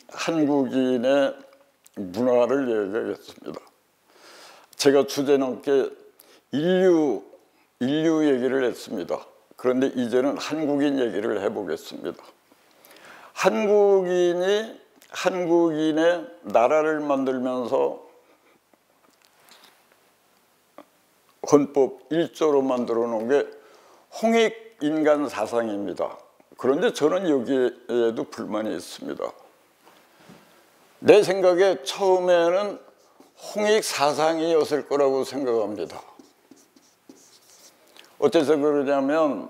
한국인의 문화를 얘기하겠습니다. 제가 주제넘게 인류 얘기를 했습니다. 그런데 이제는 한국인 얘기를 해보겠습니다. 한국인의 나라를 만들면서 헌법 1조로 만들어 놓은 게 홍익인간 사상입니다. 그런데 저는 여기에도 불만이 있습니다. 내 생각에 처음에는 홍익 사상이었을 거라고 생각합니다. 어째서 그러냐면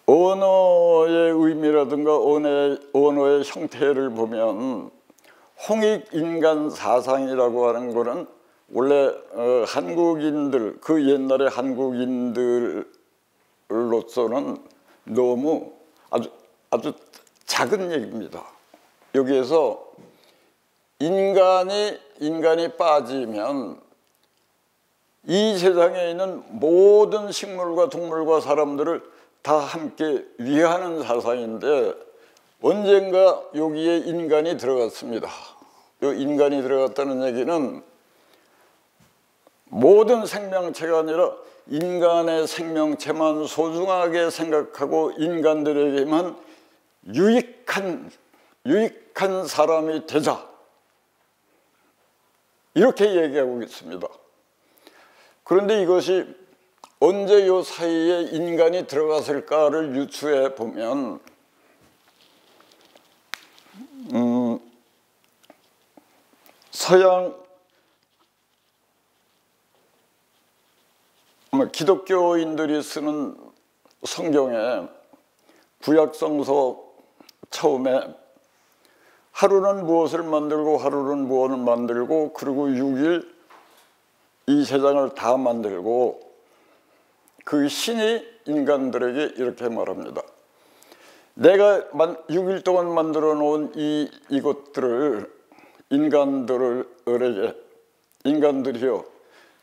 언어의 의미라든가 언어의 형태를 보면 홍익인간 사상이라고 하는 거는 원래 한국인들, 그 옛날의 한국인들로서는 너무 아주 작은 얘기입니다. 여기에서 인간이 빠지면 이 세상에 있는 모든 식물과 동물과 사람들을 다 함께 위하는 사상인데 언젠가 여기에 인간이 들어갔습니다. 이 인간이 들어갔다는 얘기는 모든 생명체가 아니라 인간의 생명체만 소중하게 생각하고 인간들에게만 유익한 사람이 되자, 이렇게 얘기하고 있습니다. 그런데 이것이 언제 요 사이에 인간이 들어갔을까를 유추해 보면 서양 기독교인들이 쓰는 성경에 구약성서 처음에 하루는 무엇을 만들고 하루는 무엇을 만들고 그리고 6일 이 세상을 다 만들고 그 신이 인간들에게 이렇게 말합니다. 내가 6일 동안 만들어 놓은 이것들을 인간들이여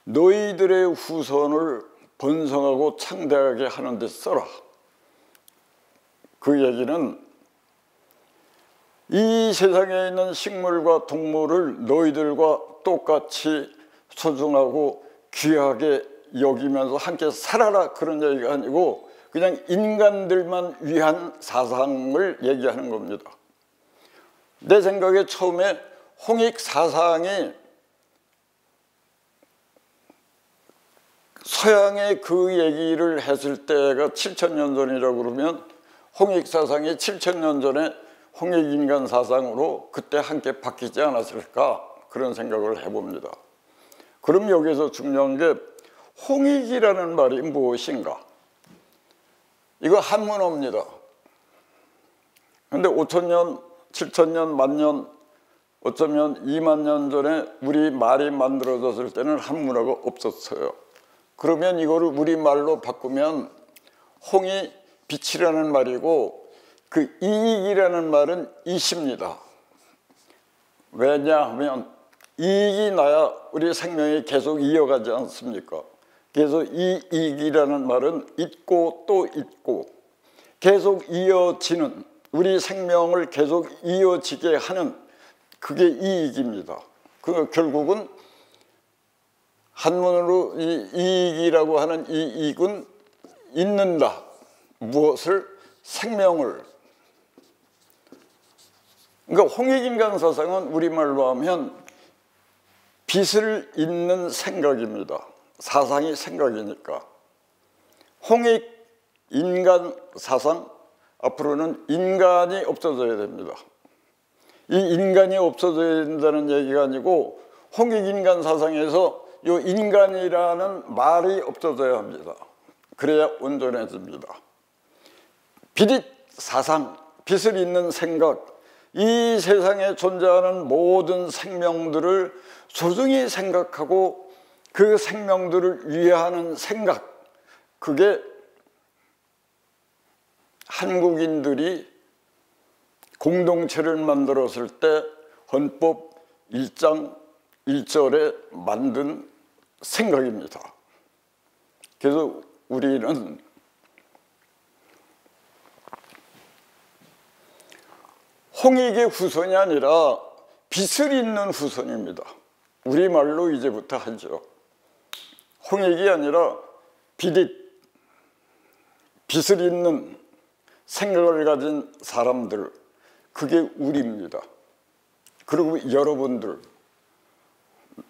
너희들의 후손을 번성하고 창대하게 하는 데 써라. 그 얘기는 이 세상에 있는 식물과 동물을 너희들과 똑같이 소중하고 귀하게 여기면서 함께 살아라, 그런 얘기가 아니고 그냥 인간들만 위한 사상을 얘기하는 겁니다. 내 생각에 처음에 홍익 사상이 서양에 그 얘기를 했을 때가 7000년 전이라고 그러면 홍익 사상이 7000년 전에 홍익인간 사상으로 그때 함께 바뀌지 않았을까, 그런 생각을 해봅니다. 그럼 여기서 중요한 게 홍익이라는 말이 무엇인가? 이거 한문어입니다. 그런데 5000년, 7000년, 만년, 어쩌면 2만 년 전에 우리 말이 만들어졌을 때는 한문어가 없었어요. 그러면 이거를 우리말로 바꾸면 홍이 빛이라는 말이고 그 이익이라는 말은 이십니다. 왜냐하면 이익이 나야 우리 생명이 계속 이어가지 않습니까? 그래서 이 이익이라는 말은 있고 또 있고 계속 이어지는, 우리 생명을 계속 이어지게 하는, 그게 이익입니다. 그 결국은 한문으로 이 이익이라고 하는 이 이익은 있는다. 무엇을? 생명을. 그러니까 홍익인간 사상은 우리말로 하면 빛을 잇는 생각입니다. 사상이 생각이니까. 홍익인간 사상, 앞으로는 인간이 없어져야 됩니다. 이 인간이 없어져야 된다는 얘기가 아니고 홍익인간 사상에서 이 인간이라는 말이 없어져야 합니다. 그래야 온전해집니다. 빛 사상, 빛을 잇는 생각, 이 세상에 존재하는 모든 생명들을 소중히 생각하고 그 생명들을 위하는 생각, 그게 한국인들이 공동체를 만들었을 때 헌법 1장 1절에 만든 생각입니다. 그래서 우리는 홍익의 후손이 아니라 빚을 잇는 후손입니다. 우리말로 이제부터 하죠. 홍익이 아니라 빚을 잇는 생각을 가진 사람들, 그게 우리입니다. 그리고 여러분들,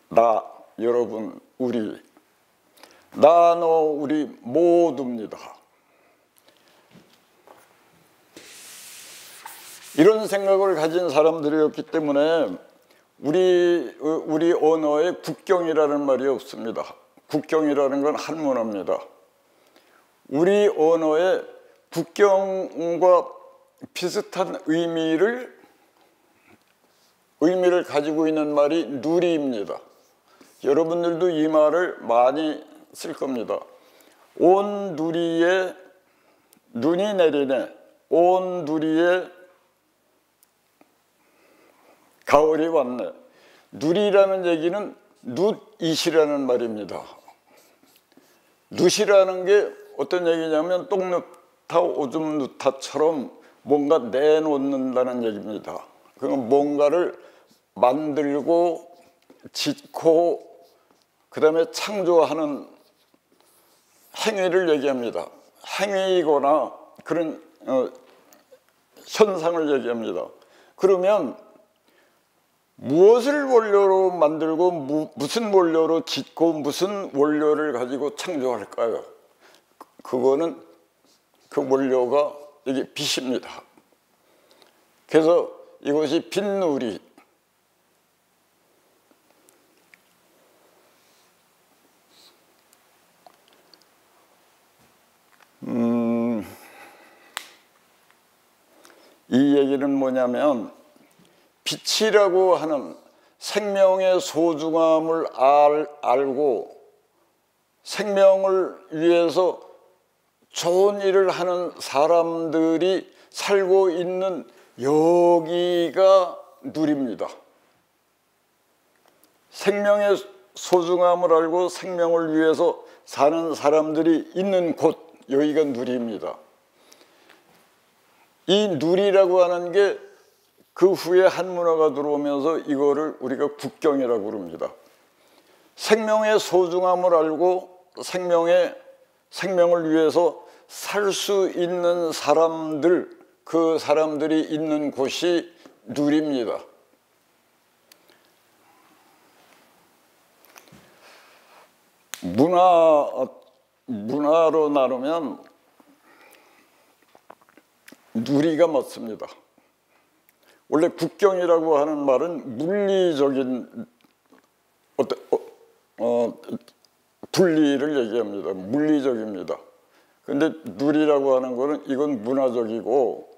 나, 여러분, 우리, 나, 너, 우리 모두입니다. 이런 생각을 가진 사람들이었기 때문에 우리 언어에 국경이라는 말이 없습니다. 국경이라는 건 한 문화입니다. 우리 언어에 국경과 비슷한 의미를 가지고 있는 말이 누리입니다. 여러분들도 이 말을 많이 쓸 겁니다. 온 누리에 눈이 내리네. 온 누리에 가을이 왔네. 누리라는 얘기는 눕잇이라는 말입니다. 눕이라는 게 어떤 얘기냐면 똥누타, 오줌누타처럼 뭔가 내놓는다는 얘기입니다. 그건 뭔가를 만들고 짓고 그 다음에 창조하는 행위를 얘기합니다. 행위이거나 그런 현상을 얘기합니다. 그러면 무엇을 원료로 만들고 무슨 원료로 짓고 무슨 원료를 가지고 창조할까요? 그거는 그 원료가 이게 빛입니다. 그래서 이것이 빛누리. 이 얘기는 뭐냐면 빛이라고 하는 생명의 소중함을 알고 생명을 위해서 좋은 일을 하는 사람들이 살고 있는 여기가 누리입니다. 생명의 소중함을 알고 생명을 위해서 사는 사람들이 있는 곳, 여기가 누리입니다. 이 누리라고 하는 게 그 후에 한문화가 들어오면서 이거를 우리가 국경이라고 그럽니다. 생명의 소중함을 알고 생명을 위해서 살 수 있는 사람들, 그 사람들이 있는 곳이 누리입니다. 문화로 나누면 누리가 맞습니다. 원래 국경이라고 하는 말은 물리적인 분리를 얘기합니다. 물리적입니다. 근데 누리라고 하는 거는 이건 문화적이고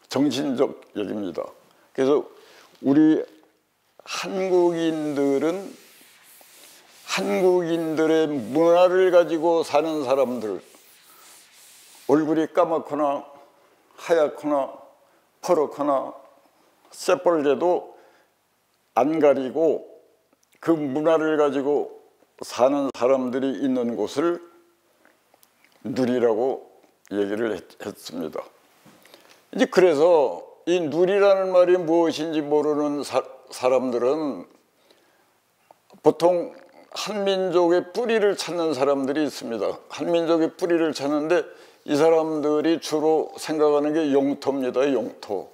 정신적 얘기입니다. 그래서 우리 한국인들은 한국인들의 문화를 가지고 사는 사람들, 얼굴이 까맣거나 하얗거나 퍼렇거나 새빨개도 안 가리고 그 문화를 가지고 사는 사람들이 있는 곳을 누리라고 얘기를 했습니다. 이제 그래서 이 누리라는 말이 무엇인지 모르는 사람들은 보통 한민족의 뿌리를 찾는 사람들이 있습니다. 한민족의 뿌리를 찾는데 이 사람들이 주로 생각하는 게 영토입니다. 영토.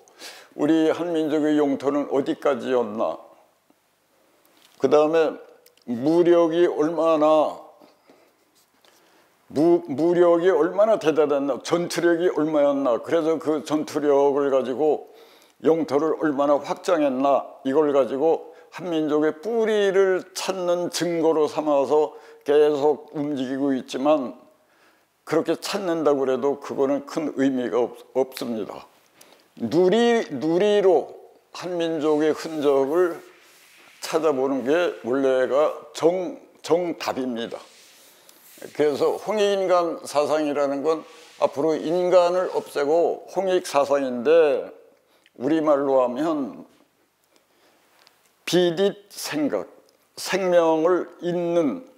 우리 한민족의 영토는 어디까지였나? 그 다음에 무력이 얼마나 대단했나? 전투력이 얼마였나? 그래서 그 전투력을 가지고 영토를 얼마나 확장했나? 이걸 가지고 한민족의 뿌리를 찾는 증거로 삼아서 계속 움직이고 있지만 그렇게 찾는다고 해도 그거는 큰 의미가 없습니다. 누리로 한민족의 흔적을 찾아보는 게 원래가 정답입니다. 그래서 홍익인간 사상이라는 건 앞으로 인간을 없애고 홍익 사상인데 우리말로 하면 비릿 생각, 생명을 잇는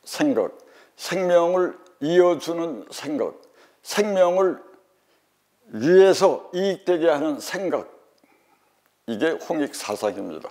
생각, 생명을 이어주는 생각, 생명을 위해서 이익되게 하는 생각, 이게 홍익사상입니다.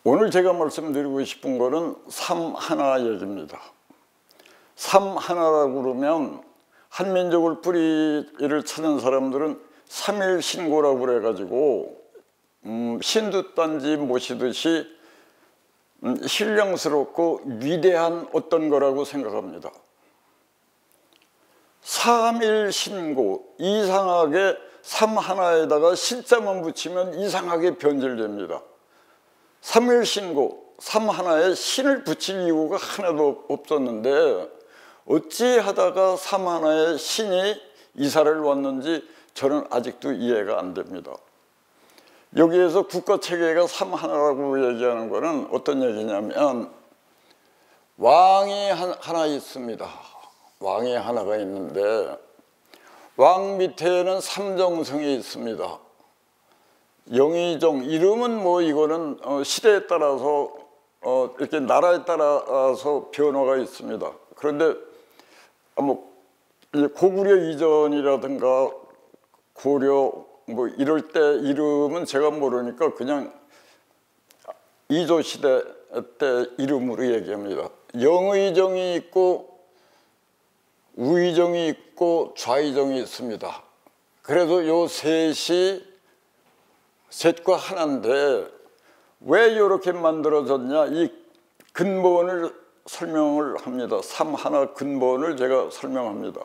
오늘 제가 말씀드리고 싶은 거는 삼하나 얘기입니다. 삼하나라고 그러면 한민족을 뿌리를 찾는 사람들은 삼일신고라고 그래가지고 신두단지 모시듯이 신령스럽고 위대한 어떤 거라고 생각합니다. 삼일신고, 이상하게 삼하나에다가 신자만 붙이면 이상하게 변질됩니다. 삼일신고, 삼하나에 신을 붙일 이유가 하나도 없었는데 어찌 하다가 삼하나에 신이 이사를 왔는지 저는 아직도 이해가 안 됩니다. 여기에서 국가체계가 삼하나라고 얘기하는 거는 어떤 얘기냐면 왕이 하나 있습니다. 왕이 하나가 있는데 왕 밑에는 삼정성이 있습니다. 영의정, 이름은 뭐 이거는 시대에 따라서 이렇게 나라에 따라서 변화가 있습니다. 그런데 뭐 고구려 이전이라든가 고려 뭐 이럴 때 이름은 제가 모르니까 그냥 이조 시대 때 이름으로 얘기합니다. 영의정이 있고 우의정이 있고 좌의정이 있습니다. 그래서 요 셋이 셋과 하나인데 왜 이렇게 만들어졌냐, 이 근본을 설명을 합니다. 삼하나 근본을 제가 설명합니다.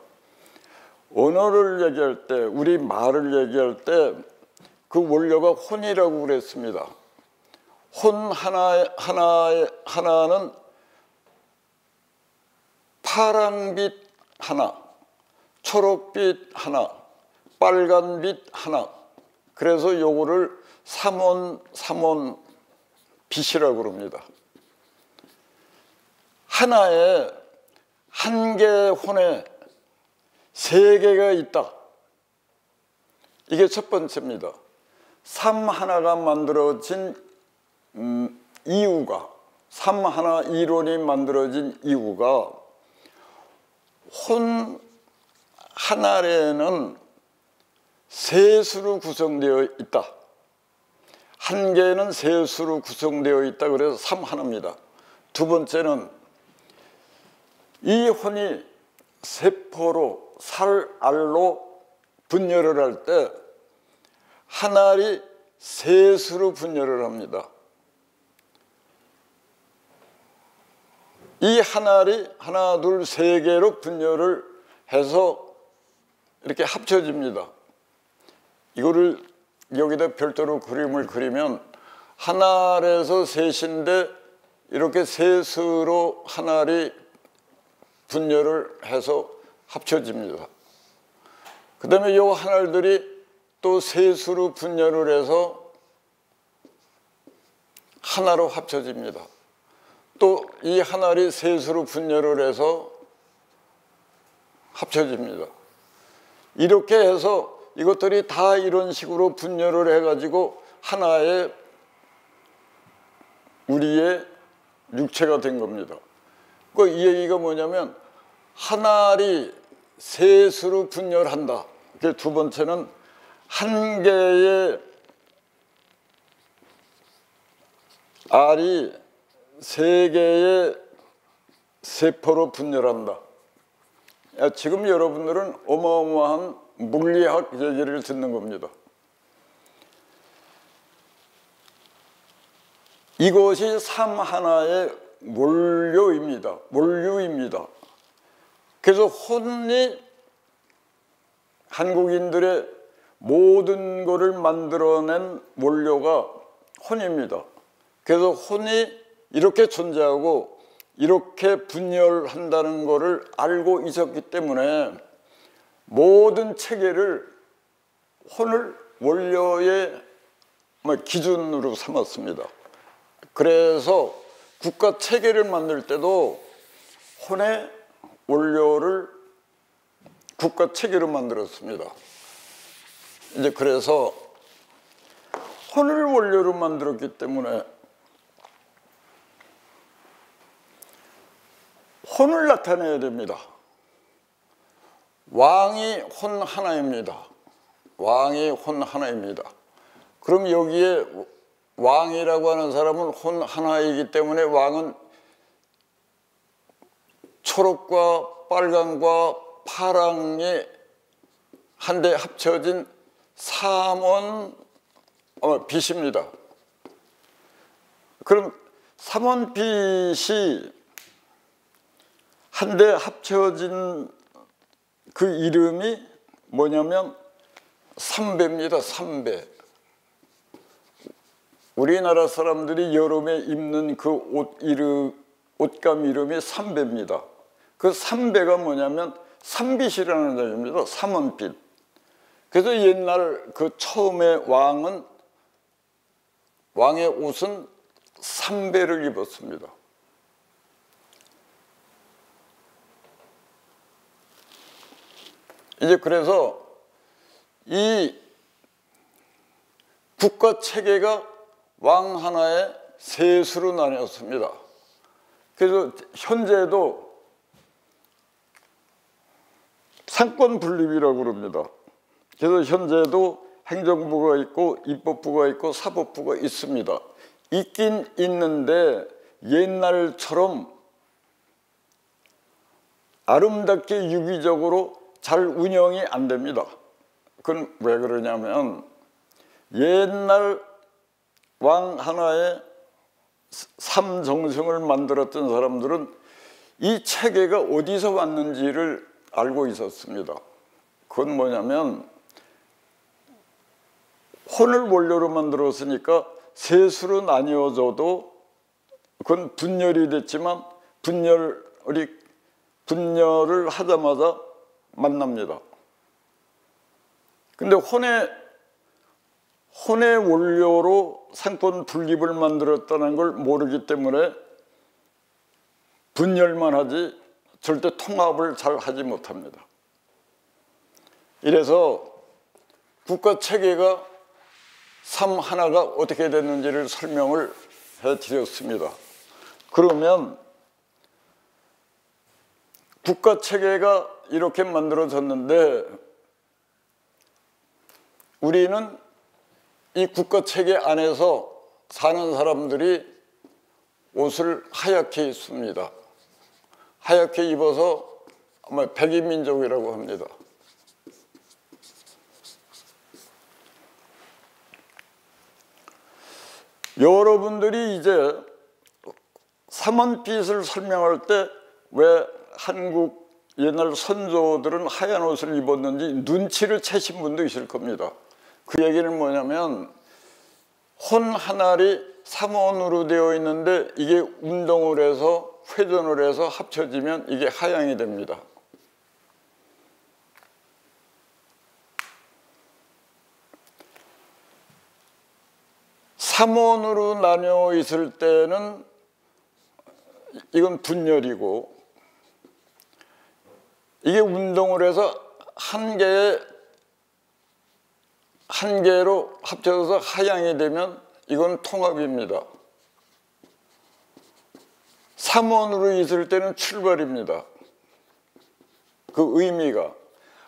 언어를 얘기할 때, 우리 말을 얘기할 때 그 원료가 혼이라고 그랬습니다. 혼 하나는 파랑빛 하나, 초록빛 하나, 빨간빛 하나. 그래서 요거를 삼원 빛이라고 그럽니다. 하나에 한 개 혼에 세 개가 있다. 이게 첫 번째입니다. 삼하나가 만들어진 이유가, 삼하나 이론이 만들어진 이유가 혼 하나에는 셋으로 구성되어 있다. 한 개는 셋으로 구성되어 있다. 그래서 삼하나입니다. 두 번째는 이 혼이 세포로 살알로 분열을 할 때 한 알이 셋으로 분열을 합니다. 이 한 알이 하나, 둘, 세 개로 분열을 해서 이렇게 합쳐집니다. 이거를 여기다 별도로 그림을 그리면 한 알에서 셋인데 이렇게 셋으로 한 알이 분열을 해서 합쳐집니다. 그 다음에 요 한알들이 또 셋으로 분열을 해서 하나로 합쳐집니다. 또 이 한알이 셋으로 분열을 해서 합쳐집니다. 이렇게 해서 이것들이 다 이런 식으로 분열을 해가지고 하나의 우리의 육체가 된 겁니다. 이 얘기가 뭐냐면 한알이 셋으로 분열한다. 두 번째는 한 개의 알이 세 개의 세포로 분열한다. 지금 여러분들은 어마어마한 물리학 얘기를 듣는 겁니다. 이것이 삶 하나의 원료입니다. 원류입니다. 그래서 혼이 한국인들의 모든 것을 만들어낸 원료가 혼입니다. 그래서 혼이 이렇게 존재하고 이렇게 분열한다는 것을 알고 있었기 때문에 모든 체계를 혼을 원료의 기준으로 삼았습니다. 그래서 국가 체계를 만들 때도 혼의 원료를 국가 체계로 만들었습니다. 이제 그래서 혼을 원료로 만들었기 때문에 혼을 나타내야 됩니다. 왕이 혼 하나입니다. 왕이 혼 하나입니다. 그럼 여기에 왕이라고 하는 사람은 혼 하나이기 때문에 왕은 초록과 빨강과 파랑이 한데 합쳐진 삼원 빛입니다. 그럼 삼원빛이 한데 합쳐진 그 이름이 뭐냐면 삼배입니다. 삼배. 우리나라 사람들이 여름에 입는 그 옷감 이름이 삼배입니다. 그 삼배가 뭐냐면 삼빛이라는 점입니다. 삼원빛. 그래서 옛날 그 처음에 왕의 옷은 삼배를 입었습니다. 이제 그래서 이 국가 체계가 왕 하나의 셋으로 나뉘었습니다. 그래서 현재도 상권 분립이라고 그럽니다. 그래서 현재도 행정부가 있고 입법부가 있고 사법부가 있습니다. 있긴 있는데 옛날처럼 아름답게 유기적으로 잘 운영이 안 됩니다. 그건 왜 그러냐면 옛날 왕 하나의 삼정성을 만들었던 사람들은 이 체계가 어디서 왔는지를 알고 있었습니다. 그건 뭐냐면 혼을 원료로 만들었으니까 셋으로 나뉘어져도 그건 분열이 됐지만 분열을 하자마자 만납니다. 근데 혼의 원료로 상권 분립을 만들었다는 걸 모르기 때문에 분열만 하지 절대 통합을 잘 하지 못합니다. 이래서 국가 체계가 삶 하나가 어떻게 됐는지를 설명을 해드렸습니다. 그러면 국가 체계가 이렇게 만들어졌는데 우리는 이 국가 체계 안에서 사는 사람들이 옷을 하얗게 입습니다. 하얗게 입어서 아마 백인민족이라고 합니다. 여러분들이 이제 삼원빛을 설명할 때 왜 한국 옛날 선조들은 하얀 옷을 입었는지 눈치를 채신 분도 있을 겁니다. 그 얘기는 뭐냐면 혼 하나리 삼원으로 되어 있는데 이게 운동을 해서 회전을 해서 합쳐지면 이게 하양이 됩니다. 삼원으로 나뉘어 있을 때는 이건 분열이고, 이게 운동을 해서 한 개로 합쳐서 하향이 되면 이건 통합입니다. 삼원으로 있을 때는 출발입니다. 그 의미가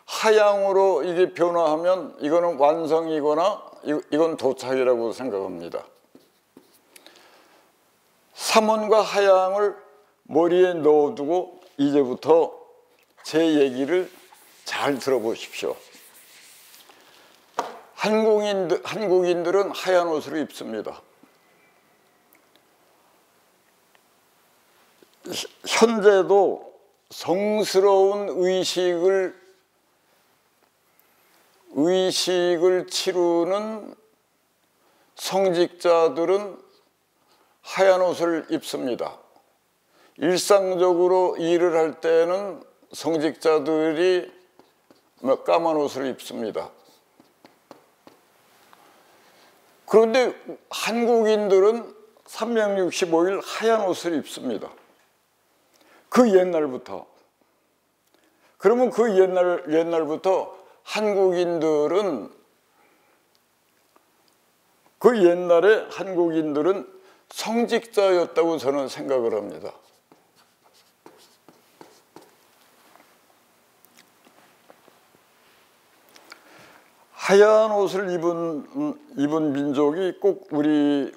하향으로 이게 변화하면 이거는 완성이거나 이건 도착이라고 생각합니다. 삼원과 하향을 머리에 넣어두고 이제부터 제 얘기를 잘 들어보십시오. 한국인들은 하얀 옷을 입습니다. 현재도 성스러운 의식을 치르는 성직자들은 하얀 옷을 입습니다. 일상적으로 일을 할 때는 성직자들이 까만 옷을 입습니다. 그런데 한국인들은 365일 하얀 옷을 입습니다. 그 옛날부터. 그러면 그 옛날부터 한국인들은, 그 옛날에 한국인들은 성직자였다고 저는 생각을 합니다. 하얀 옷을 입은 민족이 꼭 우리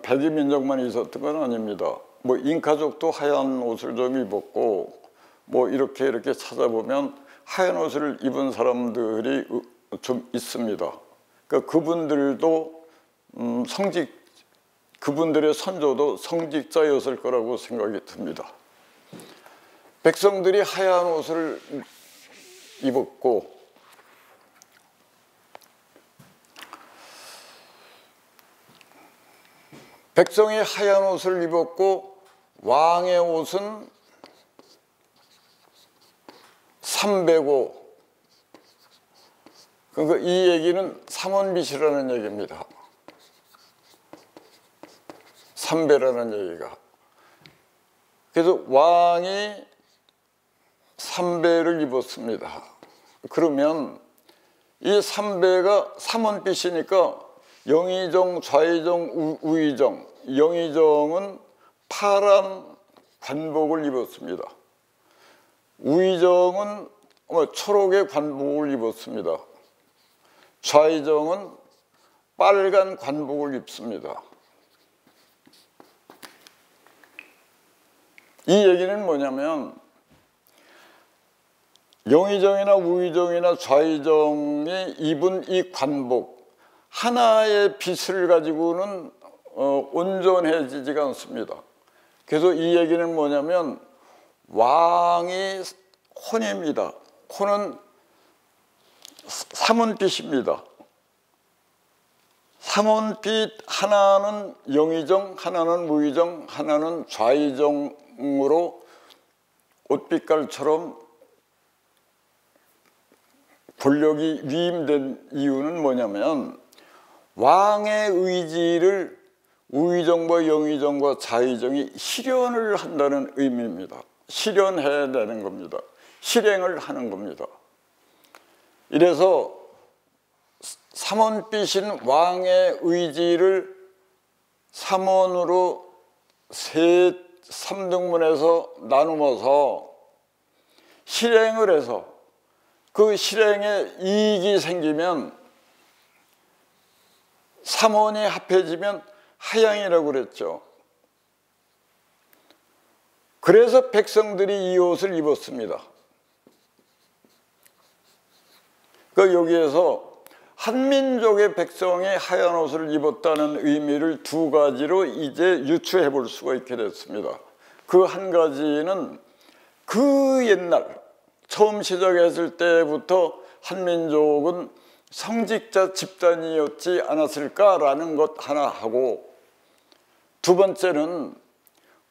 백이 민족만 있었던 건 아닙니다. 뭐 잉카족도 하얀 옷을 좀 입었고, 뭐 이렇게 찾아보면 하얀 옷을 입은 사람들이 좀 있습니다. 그러니까 그분들도 그분들의 선조도 성직자였을 거라고 생각이 듭니다. 백성들이 하얀 옷을 입었고, 백성이 하얀 옷을 입었고, 왕의 옷은 삼배고, 그러니까 이 얘기는 삼원빛이라는 얘기입니다. 삼배라는 얘기가. 그래서 왕이 삼배를 입었습니다. 그러면 이 삼배가 삼원빛이니까 영의정, 좌의정, 우의정. 영의정은 파란 관복을 입었습니다. 우의정은 초록의 관복을 입었습니다. 좌의정은 빨간 관복을 입습니다. 이 얘기는 뭐냐면, 영의정이나 우의정이나 좌의정이 입은 이 관복 하나의 빛을 가지고는 온전해지지가 않습니다. 그래서 이 얘기는 뭐냐면, 왕이 혼입니다. 혼은 삼원빛입니다. 삼원빛, 하나는 영의정, 하나는 무의정, 하나는 좌의정으로 옷빛깔처럼 권력이 위임된 이유는 뭐냐면, 왕의 의지를 우의정과 영의정과 좌의정이 실현을 한다는 의미입니다. 실현해야 되는 겁니다. 실행을 하는 겁니다. 이래서 삼원빛인 왕의 의지를 삼원으로 3등분해서 나누어서 실행을 해서 그 실행에 이익이 생기면, 삼원이 합해지면 하향이라고 그랬죠. 그래서 백성들이 이 옷을 입었습니다. 그 여기에서 한민족의 백성이 하얀 옷을 입었다는 의미를 두 가지로 이제 유추해 볼 수가 있게 됐습니다. 그 한 가지는 그 옛날 처음 시작했을 때부터 한민족은 성직자 집단이었지 않았을까라는 것 하나 하고, 두 번째는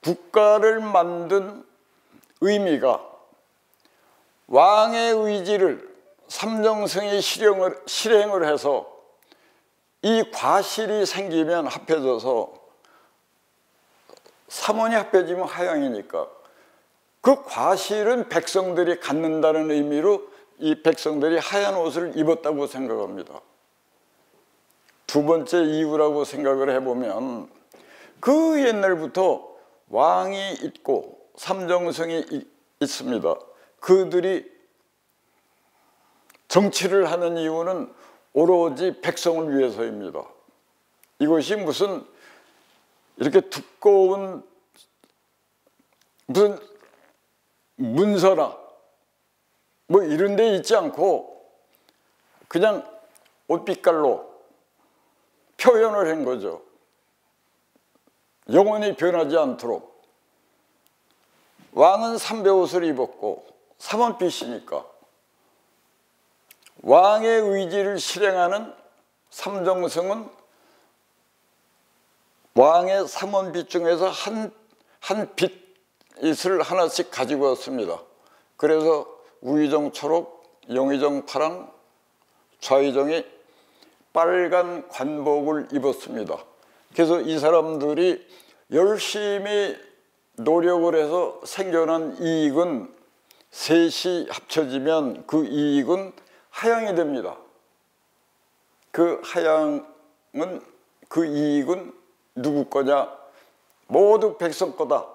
국가를 만든 의미가 왕의 의지를 삼정승이 실행을 해서 이 과실이 생기면 합해져서 삼원이 합해지면 하양이니까 그 과실은 백성들이 갖는다는 의미로 이 백성들이 하얀 옷을 입었다고 생각합니다. 두 번째 이유라고 생각을 해보면 그 옛날부터 왕이 있고 삼정성이 있습니다. 그들이 정치를 하는 이유는 오로지 백성을 위해서입니다. 이것이 무슨 이렇게 두꺼운 무슨 문서나 뭐 이런 데 있지 않고 그냥 옷빛깔로 표현을 한 거죠. 영원히 변하지 않도록. 왕은 삼배옷을 입었고 삼원빛이니까 왕의 의지를 실행하는 삼정성은 왕의 삼원빛 중에서 한 빛을 하나씩 가지고 왔습니다. 그래서 우의정 초록, 영의정 파랑, 좌의정이 빨간 관복을 입었습니다. 그래서 이 사람들이 열심히 노력을 해서 생겨난 이익은 셋이 합쳐지면 그 이익은 하양이 됩니다. 그 하양은 그 이익은 누구 거냐? 모두 백성 거다.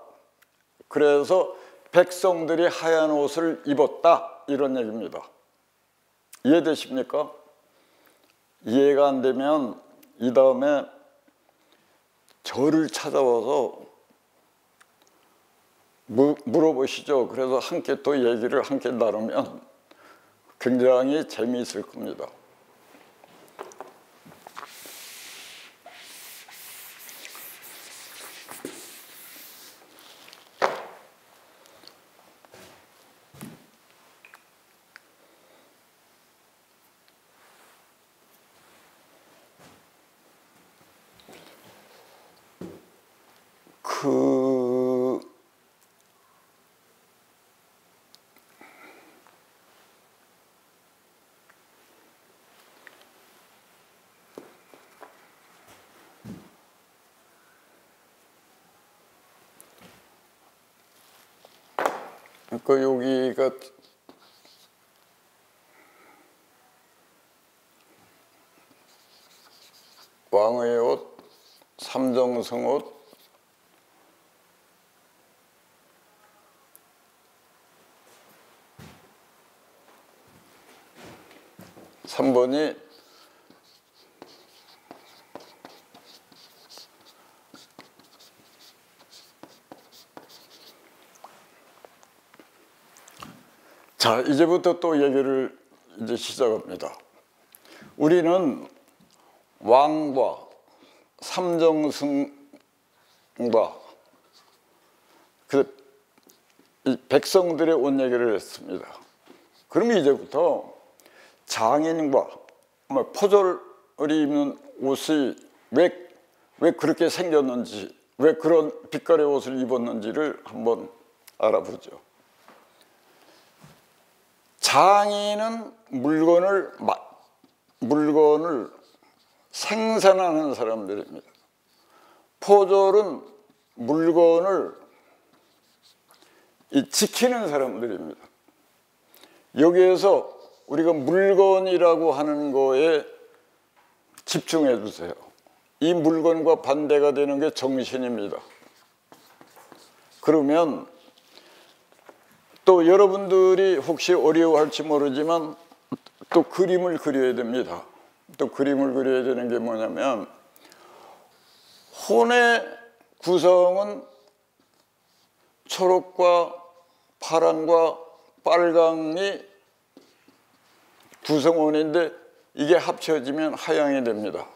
그래서 백성들이 하얀 옷을 입었다 이런 얘기입니다. 이해되십니까? 이해가 안 되면 이 다음에 저를 찾아와서 물어보시죠. 그래서 함께 또 얘기를 함께 나누면 굉장히 재미있을 겁니다. 여기가 왕의 옷, 삼정성 옷, 삼번이 자, 이제부터 또 얘기를 이제 시작합니다. 우리는 왕과 삼정승과 이 백성들의 옷 얘기를 했습니다. 그럼 이제부터 장인과 포졸이 입는 옷이 왜 그렇게 생겼는지, 왜 그런 빛깔의 옷을 입었는지를 한번 알아보죠. 장인은 물건을 생산하는 사람들입니다. 포졸은 물건을 지키는 사람들입니다. 여기에서 우리가 물건이라고 하는 거에 집중해 주세요. 이 물건과 반대가 되는 게 정신입니다. 그러면 또 여러분들이 혹시 어려워할지 모르지만 또 그림을 그려야 됩니다. 또 그림을 그려야 되는 게 뭐냐면 혼의 구성은 초록과 파랑과 빨강이 구성원인데 이게 합쳐지면 하양이 됩니다.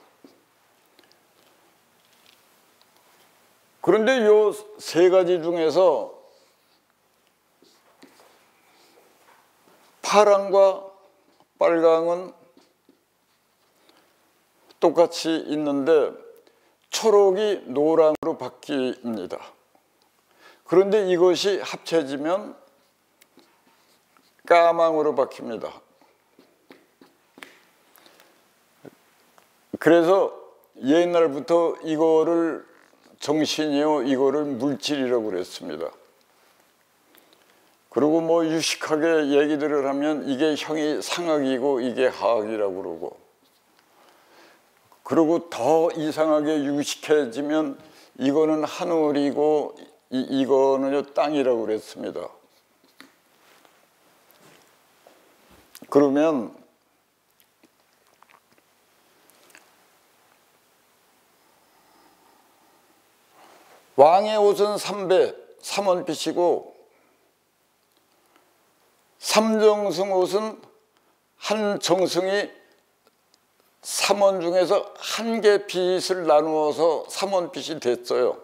그런데 요 세 가지 중에서 파랑과 빨강은 똑같이 있는데 초록이 노랑으로 바뀝니다. 그런데 이것이 합쳐지면 까망으로 바뀝니다. 그래서 옛날부터 이거를 정신이요, 이거를 물질이라고 그랬습니다. 그리고 뭐 유식하게 얘기들을 하면 이게 형이 상학이고 이게 하학이라고 그러고, 그리고 더 이상하게 유식해지면 이거는 하늘이고 이거는 땅이라고 그랬습니다. 그러면 왕의 옷은 삼배, 삼원빛이고 삼정승 옷은 한 정승이 삼원 중에서 한 개 빛을 나누어서 삼원빛이 됐어요.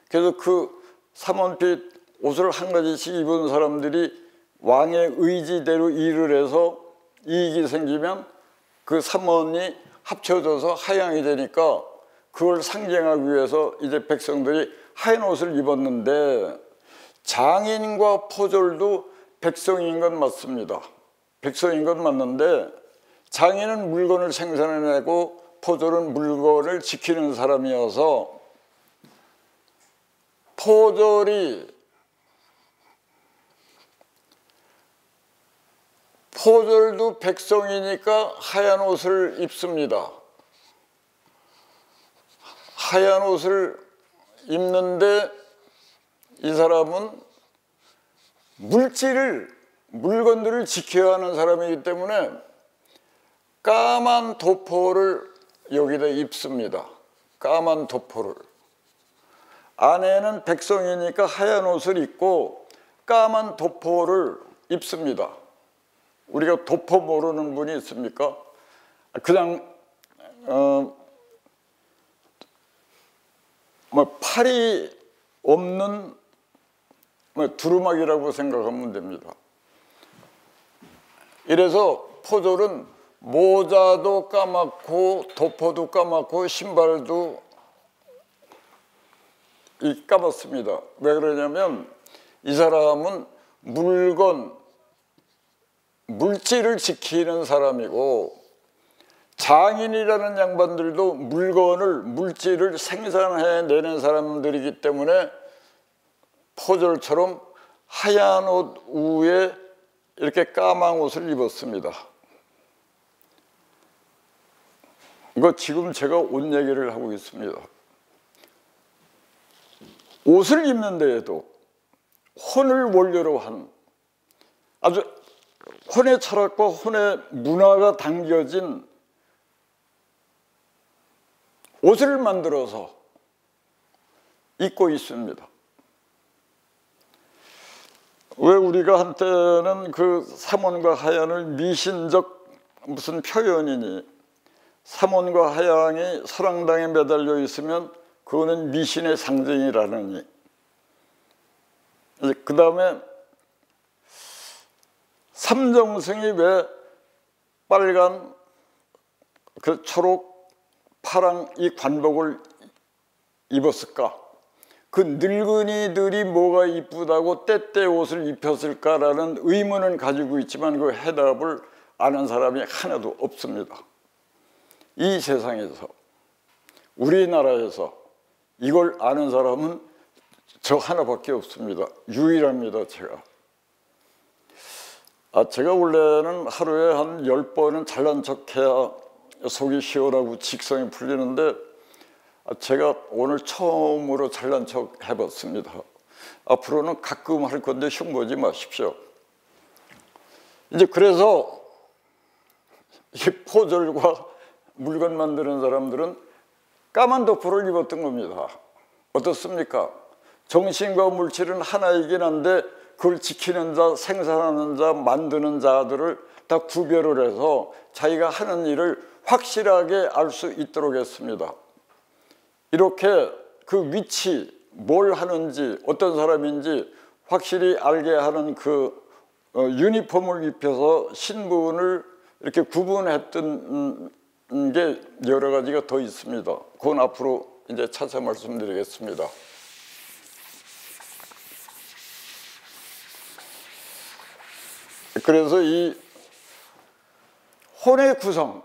그래서 그 삼원빛 옷을 한 가지씩 입은 사람들이 왕의 의지대로 일을 해서 이익이 생기면 그 삼원이 합쳐져서 하양이 되니까 그걸 상징하기 위해서 이제 백성들이 하얀 옷을 입었는데, 장인과 포졸도 백성인 건 맞습니다. 백성인 건 맞는데 장인은 물건을 생산해내고 포졸은 물건을 지키는 사람이어서 포졸도 백성이니까 하얀 옷을 입습니다. 하얀 옷을 입는데 이 사람은 물건들을 지켜야 하는 사람이기 때문에 까만 도포를 여기다 입습니다. 까만 도포를. 아내는 백성이니까 하얀 옷을 입고 까만 도포를 입습니다. 우리가 도포 모르는 분이 있습니까? 그냥 팔이 없는 두루마기라고 생각하면 됩니다. 이래서 포졸은 모자도 까맣고 도포도 까맣고 신발도 까맣습니다. 왜 그러냐면 이 사람은 물질을 지키는 사람이고, 장인이라는 양반들도 물질을 생산해내는 사람들이기 때문에 포졸처럼 하얀 옷 위에 이렇게 까만 옷을 입었습니다. 이거 지금 제가 옷 얘기를 하고 있습니다. 옷을 입는 데에도 혼을 원료로 한 아주 혼의 철학과 혼의 문화가 담겨진 옷을 만들어서 입고 있습니다. 왜 우리가 한때는 그 삼원과 하양을 미신적 무슨 표현이니, 삼원과 하양이 설왕당에 매달려 있으면 그거는 미신의 상징이라느니, 그 다음에 삼정승이 왜 빨간, 그 초록, 파랑 이 관복을 입었을까? 그 늙은이들이 뭐가 이쁘다고 때때 옷을 입혔을까라는 의문은 가지고 있지만 그 해답을 아는 사람이 하나도 없습니다. 이 세상에서, 우리나라에서 이걸 아는 사람은 저 하나밖에 없습니다. 유일합니다. 제가 원래는 하루에 한 10번은 잘난 척해야 속이 시원하고 직성이 풀리는데, 제가 오늘 처음으로 잘난 척 해봤습니다. 앞으로는 가끔 할 건데 흉보지 마십시오. 이제 그래서 이 포졸과 물건 만드는 사람들은 까만 도포를 입었던 겁니다. 어떻습니까? 정신과 물질은 하나이긴 한데 그걸 지키는 자, 생산하는 자, 만드는 자들을 다 구별을 해서 자기가 하는 일을 확실하게 알 수 있도록 했습니다. 이렇게 그 위치, 뭘 하는지, 어떤 사람인지 확실히 알게 하는 그 유니폼을 입혀서 신분을 이렇게 구분했던 게 여러 가지가 더 있습니다. 그건 앞으로 이제 차차 말씀드리겠습니다. 그래서 이 혼의 구성,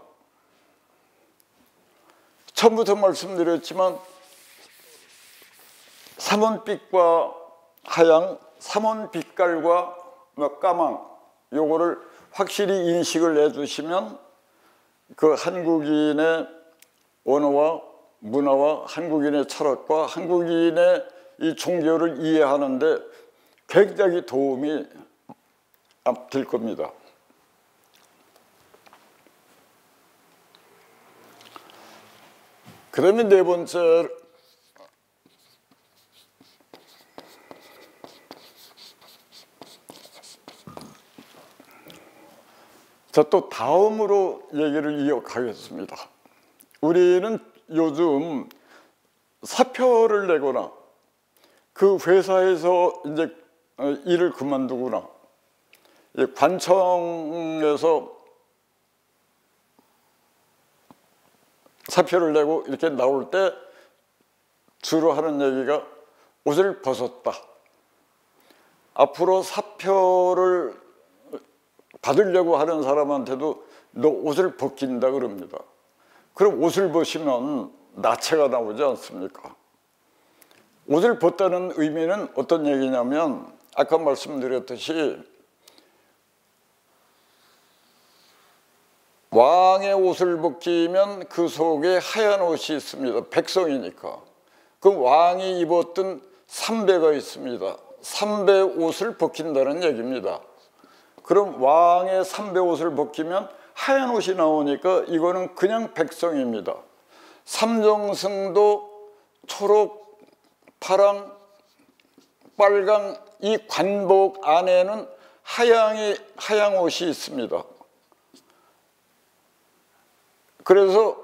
처음부터 말씀드렸지만 삼원빛과 하양, 삼원빛깔과 까망, 요거를 확실히 인식을 해주시면 그 한국인의 언어와 문화와 한국인의 철학과 한국인의 이 종교를 이해하는데 굉장히 도움이 될 겁니다. 그다음에 네 번째, 자, 또 다음으로 얘기를 이어가겠습니다. 우리는 요즘 사표를 내거나 그 회사에서 이제 일을 그만두거나 관청에서 사표를 내고 이렇게 나올 때 주로 하는 얘기가 옷을 벗었다. 앞으로 사표를 받으려고 하는 사람한테도 너 옷을 벗긴다 그럽니다. 그럼 옷을 벗으면 나체가 나오지 않습니까? 옷을 벗다는 의미는 어떤 얘기냐면 아까 말씀드렸듯이 왕의 옷을 벗기면 그 속에 하얀 옷이 있습니다. 백성이니까. 그럼 왕이 입었던 삼배가 있습니다. 삼배 옷을 벗긴다는 얘기입니다. 그럼 왕의 삼배 옷을 벗기면 하얀 옷이 나오니까 이거는 그냥 백성입니다. 삼정승도 초록, 파랑, 빨강 이 관복 안에는 하양 옷이 있습니다. 그래서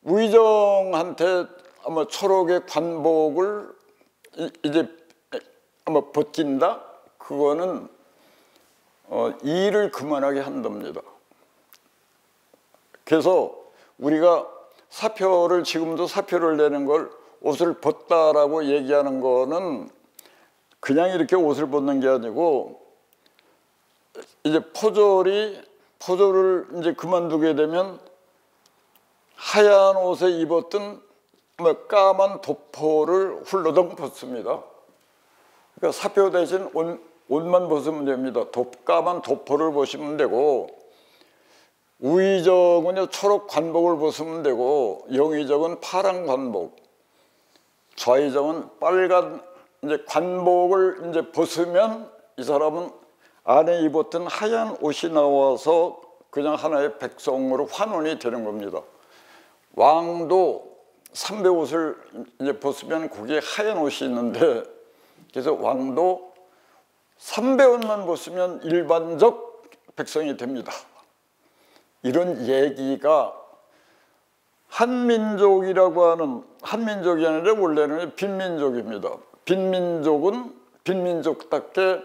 의정한테 아마 초록의 관복을 이제 아마 벗긴다? 그거는 일을 그만하게 한답니다. 그래서 우리가 사표를 지금도 사표를 내는 걸 옷을 벗다라고 얘기하는 거는 그냥 이렇게 옷을 벗는 게 아니고 이제 포졸을 이제 그만두게 되면 하얀 옷에 입었던 까만 도포를 훌러덩 벗습니다. 그러니까 사표 대신 옷만 벗으면 됩니다. 까만 도포를 벗으면 되고 우의정은 초록 관복을 벗으면 되고 영의정은 파란 관복, 좌의정은 빨간 이제 관복을 이제 벗으면 이 사람은 안에 입었던 하얀 옷이 나와서 그냥 하나의 백성으로 환원이 되는 겁니다. 왕도 삼배 옷을 이제 벗으면 거기에 하얀 옷이 있는데 그래서 왕도 삼배 옷만 벗으면 일반적 백성이 됩니다. 이런 얘기가 한민족이라고 하는 한민족이 아니라 원래는 빈민족입니다. 빈민족은 빈민족답게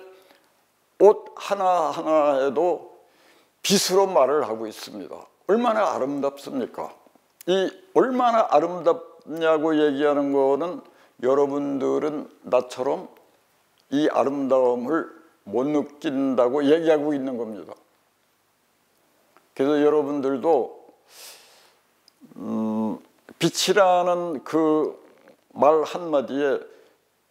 옷 하나하나에도 빛으로 말을 하고 있습니다. 얼마나 아름답습니까? 이 얼마나 아름답냐고 얘기하는 거는 여러분들은 나처럼 이 아름다움을 못 느낀다고 얘기하고 있는 겁니다. 그래서 여러분들도 빛이라는 그 말 한마디에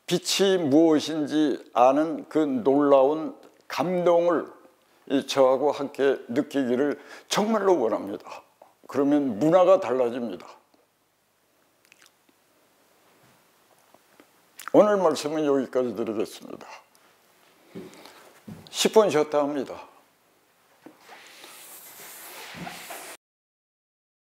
빛이 무엇인지 아는 그 놀라운 감동을 저하고 함께 느끼기를 정말로 원합니다. 그러면 문화가 달라집니다. 오늘 말씀은 여기까지 드리겠습니다. 10분 쉬었다 합니다.